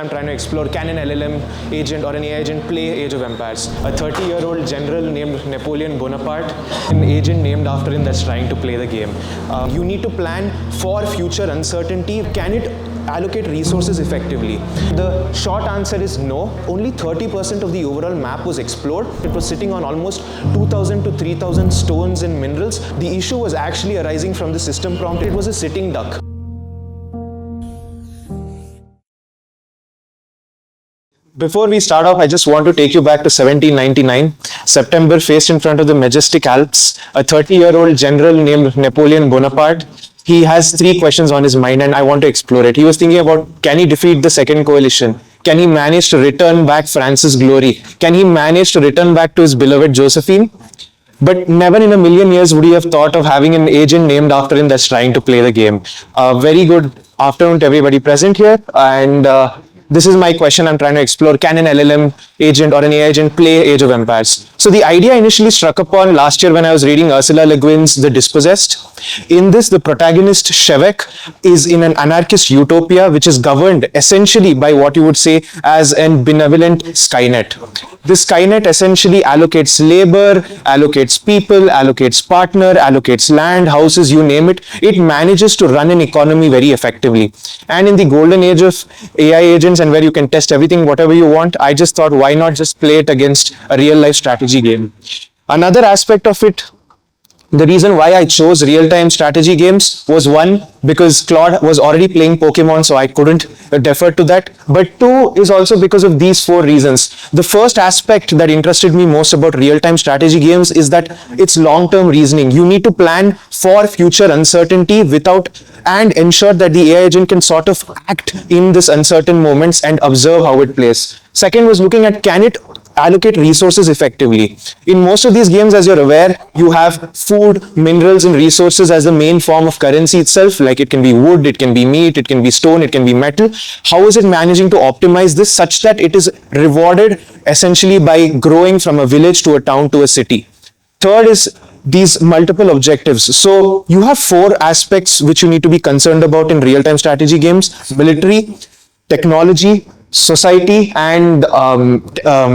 I'm trying to explore, can an LLM agent or an AI agent play Age of Empires? A 30-year-old general named Napoleon Bonapart, an agent named after him that's trying to play the game. You need to plan for future uncertainty. Can it allocate resources effectively? The short answer is no. Only 30% of the overall map was explored. It was sitting on almost 2,000 to 3,000 stones and minerals. The issue was actually arising from the system prompt. It was a sitting duck. Before we start off, I just want to take you back to 1799. September, faced in front of the majestic Alps, a 30-year-old general named Napoleon Bonaparte. He has three questions on his mind and I want to explore it. He was thinking about, can he defeat the second coalition? Can he manage to return back France's glory? Can he manage to return back to his beloved Josephine? But never in a million years would he have thought of having an agent named after him that's trying to play the game. Very good afternoon to everybody present here. And this is my question I'm trying to explore. Can an LLM agent or an AI agent play Age of Empires? So the idea initially struck upon last year when I was reading Ursula Le Guin's The Dispossessed. In this, the protagonist Shevek is in an anarchist utopia which is governed essentially by what you would say as an benevolent Skynet. This Skynet essentially allocates labor, allocates people, allocates partner, allocates land, houses, you name it. It manages to run an economy very effectively. And in the golden age of AI agents and where you can test everything, whatever you want, I just thought, why not just play it against a real life strategy game? Another aspect of it, the reason why I chose real-time strategy games was one, because Claude was already playing Pokemon, so I couldn't defer to that. But two is also because of these four reasons. The first aspect that interested me most about real-time strategy games is that it's long-term reasoning. You need to plan for future uncertainty and ensure that the AI agent can sort of act in this uncertain moments and observe how it plays. Second was looking at, can it allocate resources effectively? In most of these games, as you're aware, you have food, minerals, and resources as the main form of currency itself. Like it can be wood, it can be meat, it can be stone, it can be metal. How is it managing to optimize this such that it is rewarded essentially by growing from a village to a town to a city? Third is these multiple objectives. So you have four aspects which you need to be concerned about in real-time strategy games: military, technology, society, and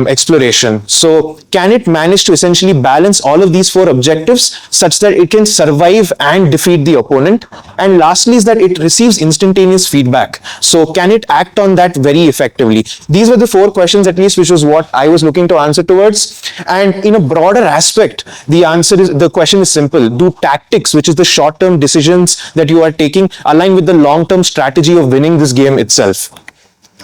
exploration. So can it manage to essentially balance all of these four objectives such that it can survive and defeat the opponent? And lastly is that it receives instantaneous feedback. So can it act on that very effectively? These were the four questions, at least, which was what I was looking to answer towards. And in a broader aspect, the question is simple. Do tactics, which is the short-term decisions that you are taking, align with the long-term strategy of winning this game itself?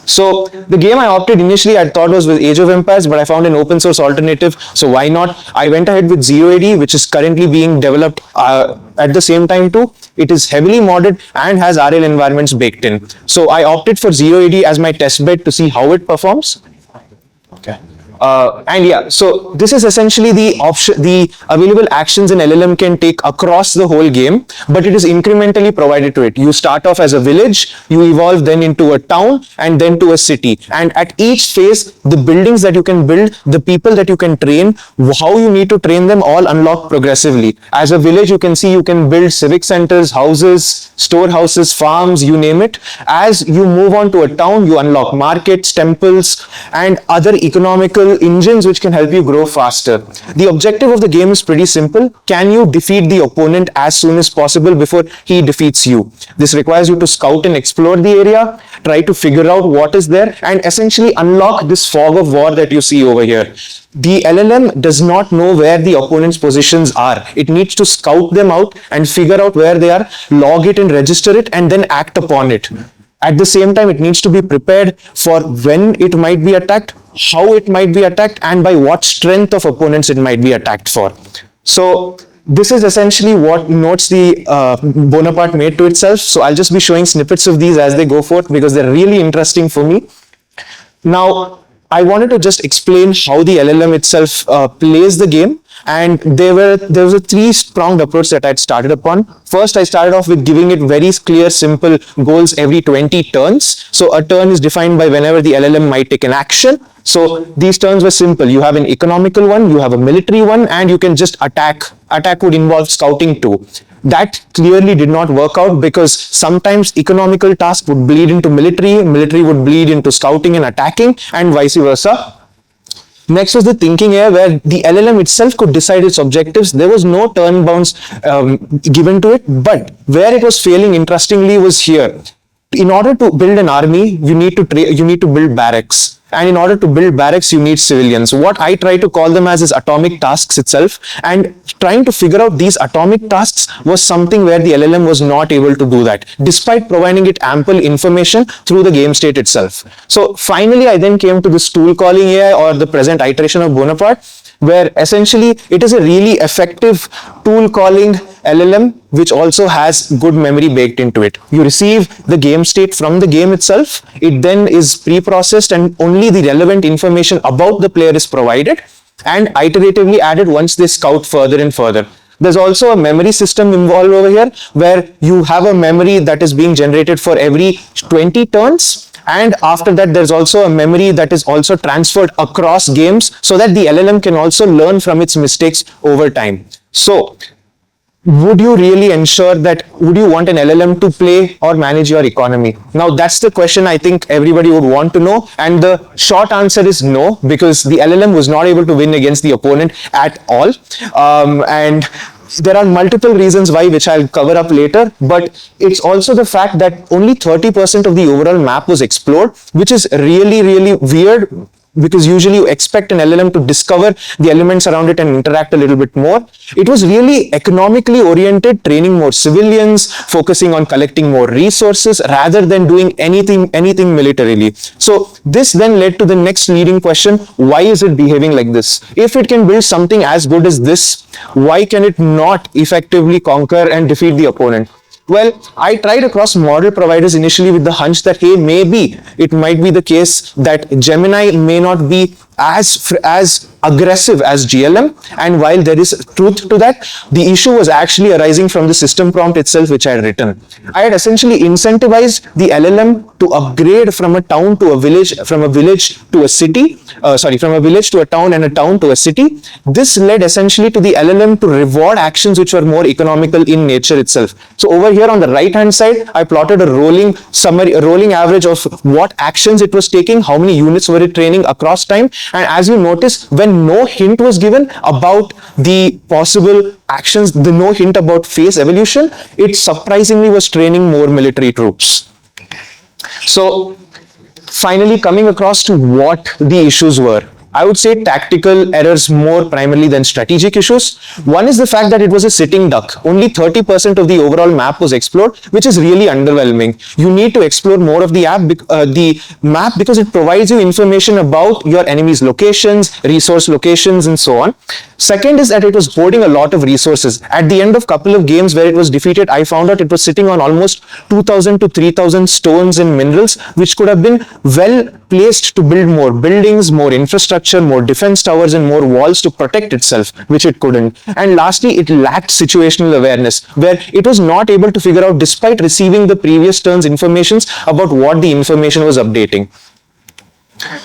So the game I opted initially, I thought was with Age of Empires, but I found an open source alternative. So why not? I went ahead with Zero AD, which is currently being developed at the same time too. It is heavily modded and has RL environments baked in. So I opted for Zero AD as my test bed to see how it performs. Okay. And yeah, so this is essentially the available actions an LLM can take across the whole game, but it is incrementally provided to it. You start off as a village, you evolve then into a town, and then to a city. And at each phase, the buildings that you can build, the people that you can train, how you need to train them, all unlock progressively. As a village, you can see you can build civic centers, houses, storehouses, farms, you name it. As you move on to a town, you unlock markets, temples, and other economical engines which can help you grow faster. The objective of the game is pretty simple. Can you defeat the opponent as soon as possible before he defeats you? This requires you to scout and explore the area, try to figure out what is there, and essentially unlock this fog of war that you see over here. The LLM does not know where the opponent's positions are. It needs to scout them out and figure out where they are, log it and register it, and then act upon it. At the same time, it needs to be prepared for when it might be attacked, how it might be attacked, and by what strength of opponents it might be attacked for. So this is essentially what notes the Bonaparte made to itself. So I'll just be showing snippets of these as they go forth because they're really interesting for me. Now, I wanted to just explain how the LLM itself plays the game. And there was a three-pronged approach that I'd started upon. First, I started off with giving it very clear, simple goals every 20 turns. So a turn is defined by whenever the LLM might take an action. So these turns were simple. You have an economical one, you have a military one, and you can just attack. Attack would involve scouting too. That clearly did not work out because sometimes economical tasks would bleed into military, military would bleed into scouting and attacking, and vice versa. Next was the thinking here, where the LLM itself could decide its objectives. There was no turn bounds given to it, but where it was failing interestingly was here. In order to build an army, you need to build barracks. And in order to build barracks, you need civilians. What I try to call them as is atomic tasks itself. And trying to figure out these atomic tasks was something where the LLM was not able to do that, despite providing it ample information through the game state itself. So finally, I then came to this tool calling AI, or the present iteration of Bonapart, where essentially it is a really effective tool calling LLM, which also has good memory baked into it. You receive the game state from the game itself. It then is pre-processed and only the relevant information about the player is provided and iteratively added once they scout further and further. There's also a memory system involved over here, where you have a memory that is being generated for every 20 turns. And after that, there's also a memory that is also transferred across games so that the LLM can also learn from its mistakes over time. So, would you really ensure that, would you want an LLM to play or manage your economy? Now, that's the question I think everybody would want to know. And the short answer is no, because the LLM was not able to win against the opponent at all. And there are multiple reasons why, which I'll cover up later, but it's also the fact that only 30% of the overall map was explored, which is really, really weird, because usually you expect an LLM to discover the elements around it and interact a little bit more. It was really economically oriented, training more civilians, focusing on collecting more resources rather than doing anything militarily. So this then led to the next leading question: why is it behaving like this? If it can build something as good as this, why can it not effectively conquer and defeat the opponent? Well, I tried across model providers initially with the hunch that, hey, maybe it might be the case that Gemini may not be as aggressive as GLM, and while there is truth to that, the issue was actually arising from the system prompt itself, which I had written. I had essentially incentivized the LLM to upgrade from a town to a village, from a village to a city, from a village to a town and a town to a city. This led essentially to the LLM to reward actions which were more economical in nature itself. So over here on the right hand side, I plotted a rolling summary, a rolling average of what actions it was taking, how many units were it training across time. And as you notice, when no hint was given about the possible actions, no hint about phase evolution, it surprisingly was training more military troops. So finally, coming across to what the issues were, I would say tactical errors more primarily than strategic issues. One is the fact that it was a sitting duck. Only 30% of the overall map was explored, which is really underwhelming. You need to explore more of the map because it provides you information about your enemy's locations, resource locations, and so on. Second is that it was hoarding a lot of resources. At the end of a couple of games where it was defeated, I found out it was sitting on almost 2,000 to 3,000 stones and minerals, which could have been well placed to build more buildings, more infrastructure, more defense towers, and more walls to protect itself, which it couldn't. And lastly, it lacked situational awareness, where it was not able to figure out, despite receiving the previous turn's informations, about what the information was updating.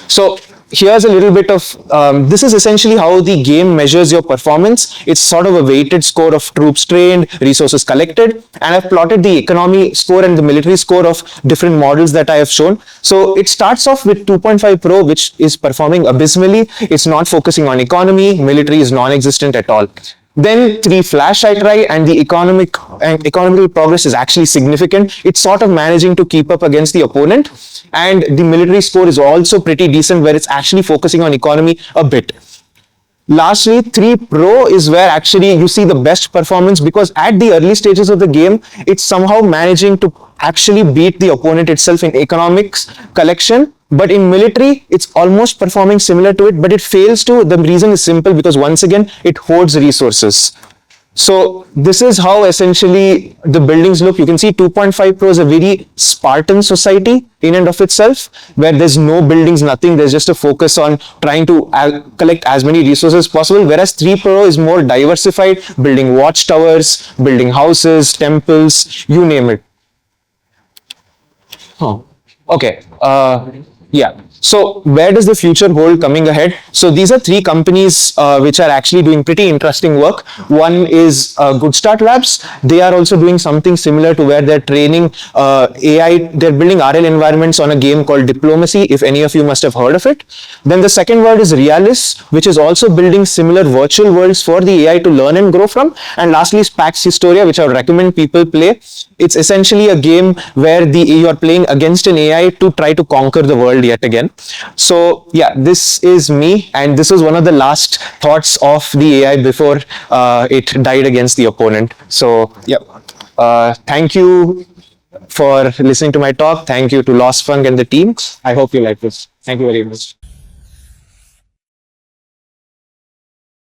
So here's a little bit of, this is essentially how the game measures your performance. It's sort of a weighted score of troops trained, resources collected, and I've plotted the economy score and the military score of different models that I have shown. So it starts off with 2.5 Pro, which is performing abysmally. It's not focusing on economy, military is non-existent at all. Then 3 Flash I try, and the economical progress is actually significant. It's sort of managing to keep up against the opponent, and the military score is also pretty decent, where it's actually focusing on economy a bit. Lastly, 3 Pro is where actually you see the best performance, because at the early stages of the game, it's somehow managing to actually beat the opponent itself in economics collection. But in military, it's almost performing similar to it, but it fails to. The reason is simple, because once again, it hoards resources. So this is how essentially the buildings look. You can see 2.5 Pro is a very Spartan society in and of itself, where there's no buildings, nothing. There's just a focus on trying to collect as many resources as possible. Whereas 3 Pro is more diversified, building watchtowers, building houses, temples, you name it. Oh, okay. Yeah. So where does the future hold coming ahead? So these are three companies which are actually doing pretty interesting work. One is Good Start Labs. They are also doing something similar to where they're training AI. They're building RL environments on a game called Diplomacy, if any of you must have heard of it. Then the second word is Realis, which is also building similar virtual worlds for the AI to learn and grow from. And lastly is Pax Historia, which I would recommend people play. It's essentially a game where you're playing against an AI to try to conquer the world yet again. So yeah, this is me, and this was one of the last thoughts of the AI before it died against the opponent. So yeah, thank you for listening to my talk. Thank you to Lost Funk and the team. I hope you like this. Thank you very much.